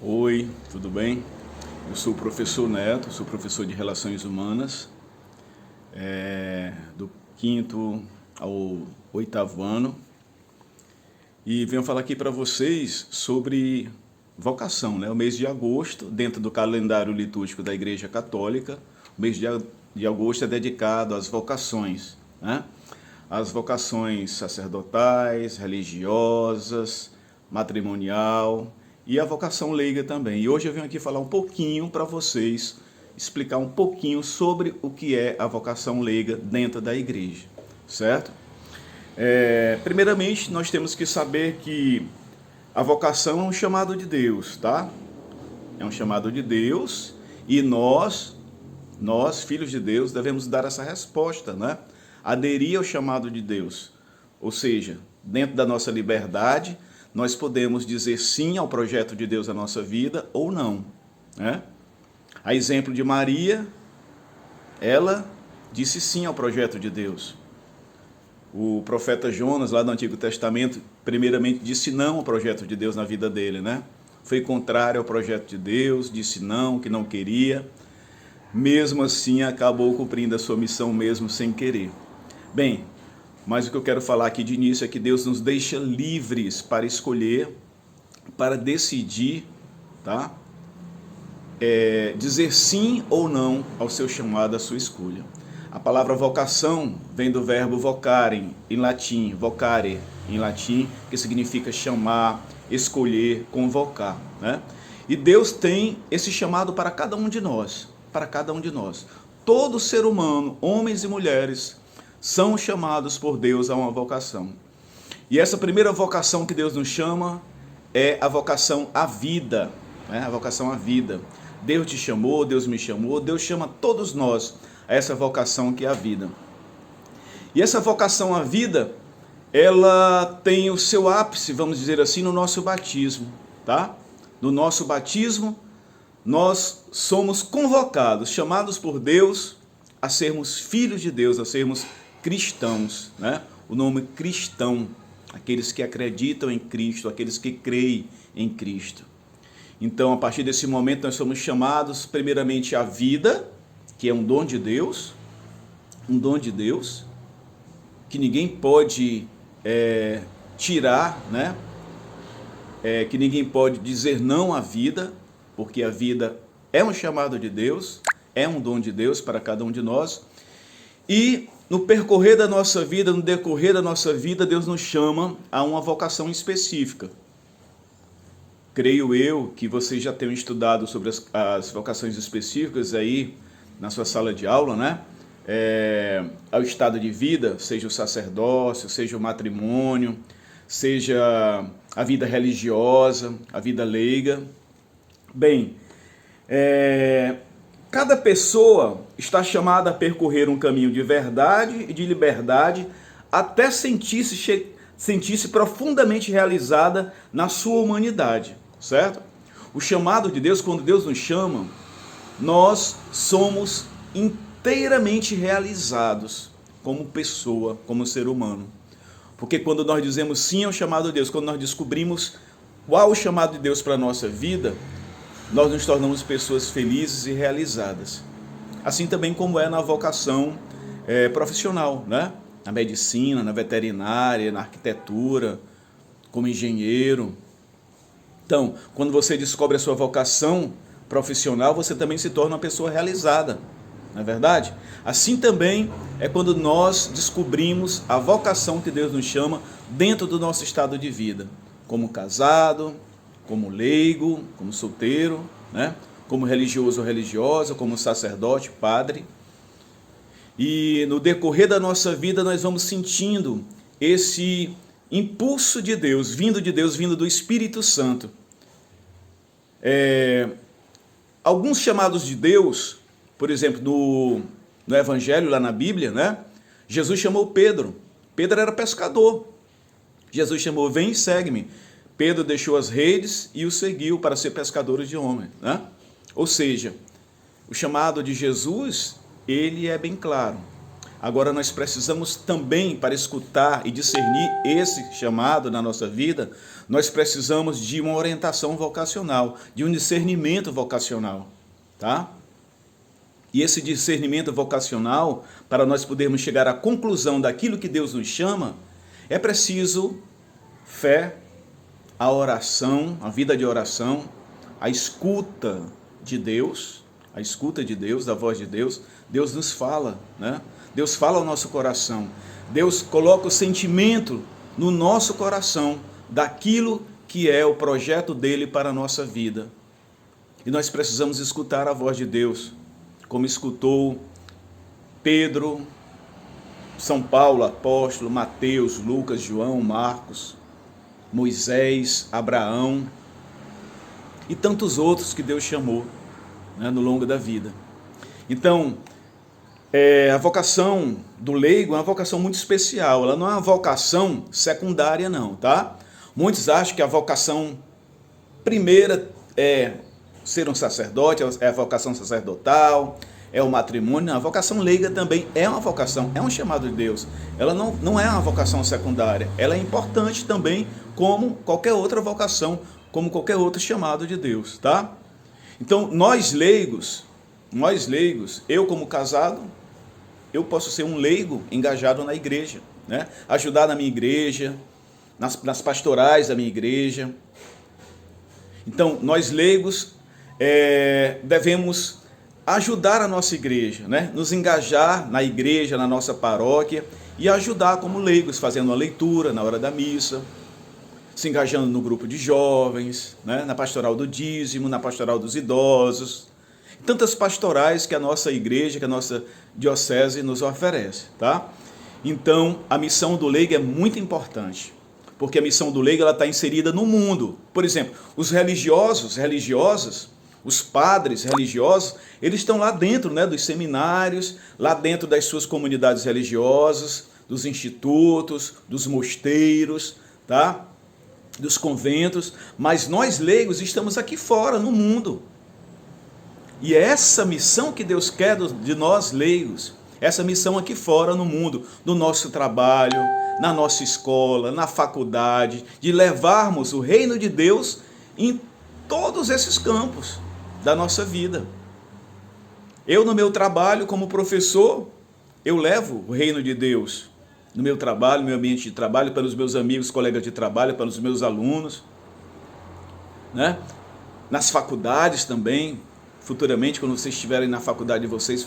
Oi, tudo bem? Eu sou o professor Neto, sou professor de Relações Humanas, do quinto ao oitavo ano, e venho falar aqui para vocês sobre vocação, né? O mês de agosto, dentro do calendário litúrgico da Igreja Católica, o mês de agosto é dedicado às vocações, né? As vocações sacerdotais, religiosas, matrimonial e a vocação leiga também. E hoje eu venho aqui falar um pouquinho para vocês, explicar um pouquinho sobre o que é a vocação leiga dentro da igreja, certo? Primeiramente, nós temos que saber que a vocação é um chamado de Deus, tá? É um chamado de Deus e nós, filhos de Deus, devemos dar essa resposta, né? Aderir ao chamado de Deus. Ou seja, dentro da nossa liberdade, nós podemos dizer sim ao projeto de Deus na nossa vida ou não, né? A exemplo de Maria, ela disse sim ao projeto de Deus. O profeta Jonas, lá do Antigo Testamento, primeiramente disse não ao projeto de Deus na vida dele, né? Foi contrário ao projeto de Deus, disse não, que não queria. Mesmo assim, acabou cumprindo a sua missão mesmo sem querer. Bem, mas o que eu quero falar aqui de início é que Deus nos deixa livres para escolher, para decidir, tá? Dizer sim ou não ao seu chamado, à sua escolha. A palavra vocação vem do verbo vocare, em latim, vocare, em latim, que significa chamar, escolher, convocar, né? E Deus tem esse chamado para cada um de nós, para cada um de nós. Todo ser humano, homens e mulheres, são chamados por Deus a uma vocação. E essa primeira vocação que Deus nos chama é a vocação à vida, né? A vocação à vida. Deus te chamou, Deus me chamou, Deus chama todos nós a essa vocação que é a vida. E essa vocação à vida, ela tem o seu ápice, vamos dizer assim, no nosso batismo, tá? No nosso batismo, nós somos convocados, chamados por Deus a sermos filhos de Deus, a sermos cristãos, né? O nome cristão, aqueles que acreditam em Cristo, aqueles que creem em Cristo. Então, a partir desse momento, nós somos chamados, primeiramente, à vida, que é um dom de Deus, que ninguém pode tirar, né? Que ninguém pode dizer não à vida, porque a vida é um chamado de Deus, é um dom de Deus para cada um de nós. E no percorrer da nossa vida, no decorrer da nossa vida, Deus nos chama a uma vocação específica. Creio eu que vocês já tenham estudado sobre as vocações específicas aí na sua sala de aula, né? Ao estado de vida, seja o sacerdócio, seja o matrimônio, seja a vida religiosa, a vida leiga. Bem, cada pessoa está chamada a percorrer um caminho de verdade e de liberdade até sentir-se profundamente realizada na sua humanidade, certo? O chamado de Deus, quando Deus nos chama, nós somos inteiramente realizados como pessoa, como ser humano. Porque quando nós dizemos sim ao chamado de Deus, quando nós descobrimos qual o chamado de Deus para a nossa vida, nós nos tornamos pessoas felizes e realizadas. Assim também como é na vocação profissional, né? Na medicina, na veterinária, na arquitetura, como engenheiro. Então, quando você descobre a sua vocação profissional, você também se torna uma pessoa realizada, não é verdade? Assim também é quando nós descobrimos a vocação que Deus nos chama dentro do nosso estado de vida, como casado, como leigo, como solteiro, né? Como religioso ou religiosa, como sacerdote, padre. E no decorrer da nossa vida nós vamos sentindo esse impulso de Deus, vindo do Espírito Santo. Alguns chamados de Deus, por exemplo, no Evangelho, lá na Bíblia, né? Jesus chamou Pedro. Pedro era pescador. Jesus chamou, vem e segue-me. Pedro deixou as redes e o seguiu para ser pescador de homens, né? Ou seja, o chamado de Jesus, ele é bem claro. Agora nós precisamos também, para escutar e discernir esse chamado na nossa vida, nós precisamos de uma orientação vocacional, de um discernimento vocacional, tá? E esse discernimento vocacional, para nós podermos chegar à conclusão daquilo que Deus nos chama, é preciso fé, a oração, a vida de oração, a escuta de Deus, da voz de Deus. Deus nos fala, né? Deus fala ao nosso coração. Deus coloca o sentimento no nosso coração daquilo que é o projeto dele para a nossa vida. E nós precisamos escutar a voz de Deus, como escutou Pedro, São Paulo, apóstolo, Mateus, Lucas, João, Marcos, Moisés, Abraão e tantos outros que Deus chamou, né, no longo da vida. Então, a vocação do leigo é uma vocação muito especial. Ela não é uma vocação secundária, não, tá? Muitos acham que a vocação primeira é ser um sacerdote, é a vocação sacerdotal, é o matrimônio. Não, a vocação leiga também é uma vocação, é um chamado de Deus. Ela não é uma vocação secundária. Ela é importante também, como qualquer outra vocação, como qualquer outro chamado de Deus, tá? Então, nós leigos, eu como casado, eu posso ser um leigo engajado na igreja, né? Ajudar na minha igreja, nas pastorais da minha igreja. Então, nós leigos devemos ajudar a nossa igreja, né? Nos engajar na igreja, na nossa paróquia e ajudar como leigos, fazendo uma leitura na hora da missa, se engajando no grupo de jovens, né? Na pastoral do dízimo, na pastoral dos idosos, tantas pastorais que a nossa igreja, que a nossa diocese nos oferece, tá? Então, a missão do leigo é muito importante, porque a missão do leigo está inserida no mundo. Por exemplo, os religiosas, os padres religiosos, eles estão lá dentro, né, dos seminários, lá dentro das suas comunidades religiosas, dos institutos, dos mosteiros, tá? Dos conventos, mas nós leigos estamos aqui fora, no mundo. E é essa missão que Deus quer de nós leigos, essa missão aqui fora no mundo, no nosso trabalho, na nossa escola, na faculdade, de levarmos o reino de Deus em todos esses campos da nossa vida. Eu, no meu trabalho como professor, eu levo o reino de Deus no meu trabalho, no meu ambiente de trabalho, pelos meus amigos, colegas de trabalho, pelos meus alunos, né? Nas faculdades também. Futuramente, quando vocês estiverem na faculdade de vocês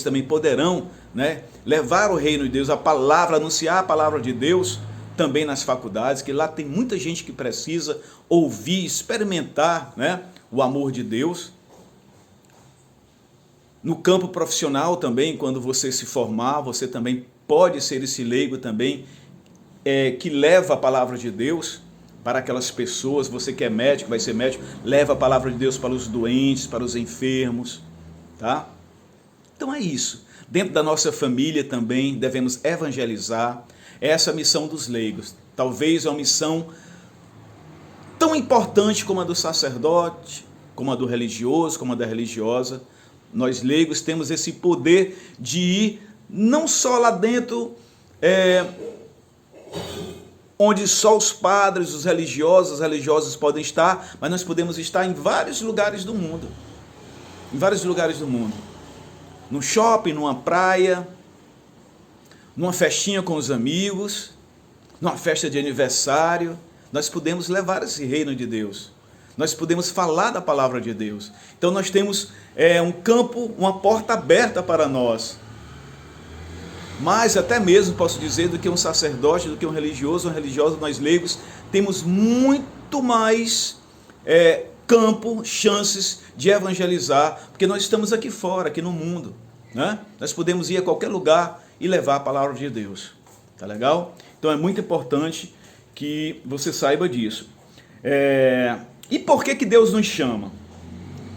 também poderão, né, levar o reino de Deus, a palavra, anunciar a palavra de Deus também nas faculdades, que lá tem muita gente que precisa ouvir, experimentar, né, o amor de Deus. No campo profissional também, quando você se formar, você também pode ser esse leigo também, que leva a palavra de Deus para aquelas pessoas. Você que é médico, vai ser médico, leva a palavra de Deus para os doentes, para os enfermos, tá? Então é isso. Dentro da nossa família também devemos evangelizar. Essa é a missão dos leigos. Talvez é uma missão tão importante como a do sacerdote, como a do religioso, como a da religiosa. Nós leigos temos esse poder de ir não só lá dentro, onde só os padres, os religiosos podem estar, mas nós podemos estar em vários lugares do mundo. Em vários lugares do mundo. No shopping, numa praia, numa festinha com os amigos, numa festa de aniversário. Nós podemos levar esse reino de Deus. Nós podemos falar da palavra de Deus. Então nós temos um campo, uma porta aberta para nós. Mas até mesmo posso dizer, do que um sacerdote, do que um religioso, uma religiosa, nós leigos temos muito mais campo, chances de evangelizar, porque nós estamos aqui fora, aqui no mundo, né? Nós podemos ir a qualquer lugar e levar a palavra de Deus, tá legal? Então é muito importante que você saiba disso. E por que Deus nos chama?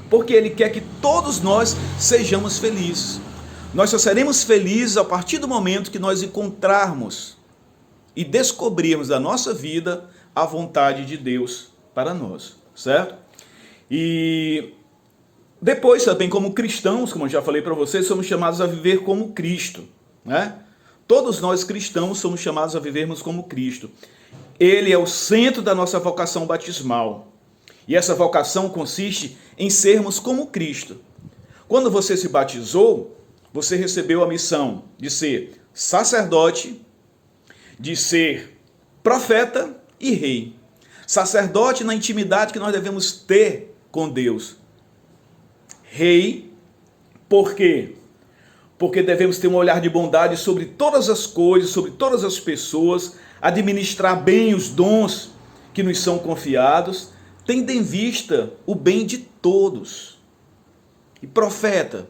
Porque Ele quer que todos nós sejamos felizes. Nós só seremos felizes a partir do momento que nós encontrarmos e descobrirmos da nossa vida a vontade de Deus para nós, certo? E depois também, como cristãos, como eu já falei para vocês, somos chamados a viver como Cristo, né? Todos nós cristãos somos chamados a vivermos como Cristo. Ele é o centro da nossa vocação batismal. E essa vocação consiste em sermos como Cristo. Quando você se batizou, você recebeu a missão de ser sacerdote, de ser profeta e rei. Sacerdote na intimidade que nós devemos ter com Deus. Rei, por quê? Porque devemos ter um olhar de bondade sobre todas as coisas, sobre todas as pessoas, administrar bem os dons que nos são confiados, tendo em vista o bem de todos. E profeta,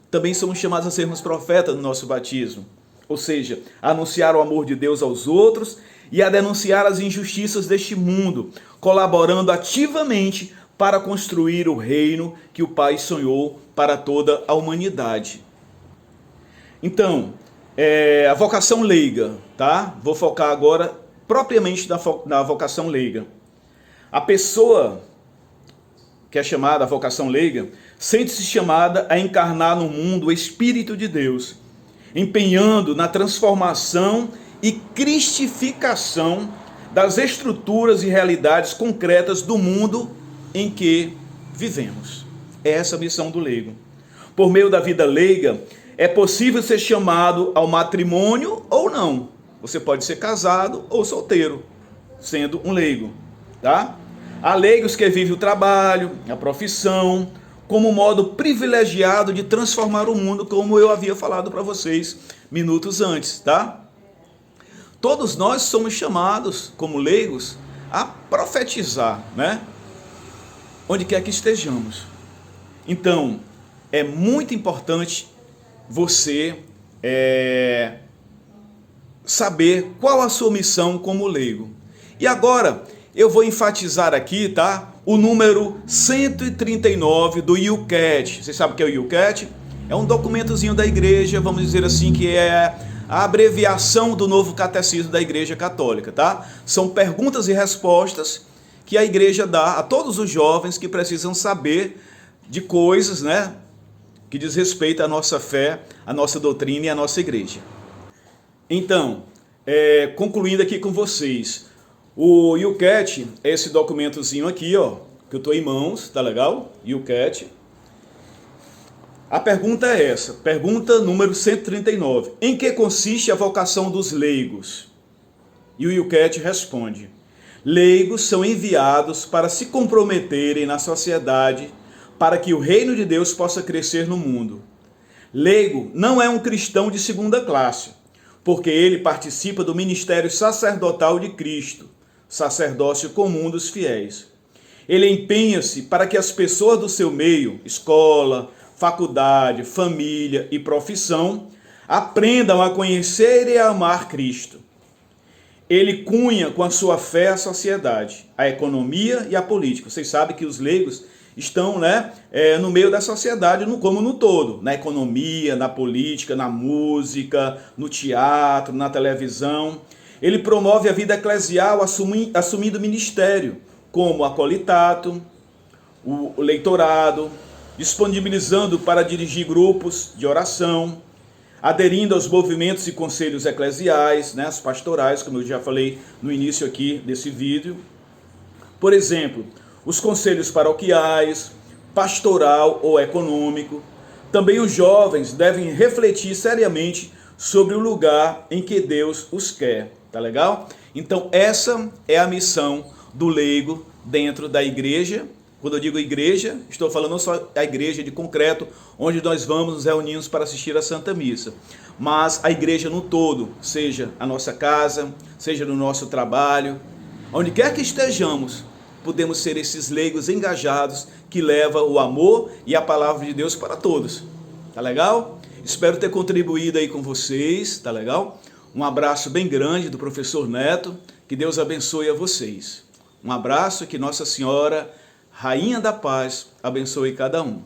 também somos chamados a sermos profetas no nosso batismo, ou seja, a anunciar o amor de Deus aos outros e a denunciar as injustiças deste mundo, colaborando ativamente para construir o reino que o Pai sonhou para toda a humanidade. Então, a vocação leiga, tá? Vou focar agora propriamente na vocação leiga. A pessoa que é chamada a vocação leiga sente-se chamada a encarnar no mundo o Espírito de Deus, empenhando na transformação e cristificação das estruturas e realidades concretas do mundo em que vivemos. É essa a missão do leigo. Por meio da vida leiga, é possível ser chamado ao matrimônio ou não. Você pode ser casado ou solteiro, sendo um leigo, tá? Há leigos que vivem o trabalho, a profissão, como um modo privilegiado de transformar o mundo, como eu havia falado para vocês minutos antes, tá? Todos nós somos chamados, como leigos, a profetizar, né? Onde quer que estejamos. Então, é muito importante você saber qual a sua missão como leigo. E agora, eu vou enfatizar aqui, tá? O número 139 do YouCat. Vocês sabem o que é o YouCat? É um documentozinho da igreja, vamos dizer assim, que é a abreviação do novo catecismo da Igreja Católica, tá? São perguntas e respostas que a igreja dá a todos os jovens que precisam saber de coisas, né, que diz respeito à nossa fé, à nossa doutrina e à nossa igreja. Então, concluindo aqui com vocês, o YouCat é esse documentozinho aqui, ó, que eu estou em mãos, tá legal? YouCat. A pergunta é essa, pergunta número 139. Em que consiste a vocação dos leigos? E o YouCat responde: leigos são enviados para se comprometerem na sociedade para que o reino de Deus possa crescer no mundo. Leigo não é um cristão de segunda classe, porque ele participa do ministério sacerdotal de Cristo, sacerdócio comum dos fiéis. Ele empenha-se para que as pessoas do seu meio, escola, faculdade, família e profissão, aprendam a conhecer e a amar Cristo. Ele cunha com a sua fé a sociedade, a economia e a política. Vocês sabem que os leigos estão, né, no meio da sociedade como no todo, na economia, na política, na música, no teatro, na televisão. Ele promove a vida eclesial assumindo ministério, como o acolitato, o leitorado, disponibilizando para dirigir grupos de oração, aderindo aos movimentos e conselhos eclesiais, né, as pastorais, como eu já falei no início aqui desse vídeo. Por exemplo, os conselhos paroquiais, pastoral ou econômico. Também os jovens devem refletir seriamente sobre o lugar em que Deus os quer, tá legal? Então essa é a missão do leigo dentro da igreja. Quando eu digo igreja, estou falando não só a igreja de concreto, onde nós vamos nos reunirmos para assistir a Santa Missa, mas a igreja no todo, seja a nossa casa, seja no nosso trabalho, onde quer que estejamos, podemos ser esses leigos engajados que levam o amor e a palavra de Deus para todos. Tá legal? Espero ter contribuído aí com vocês, tá legal? Um abraço bem grande do professor Neto, que Deus abençoe a vocês. Um abraço e que Nossa Senhora, Rainha da Paz, abençoe cada um.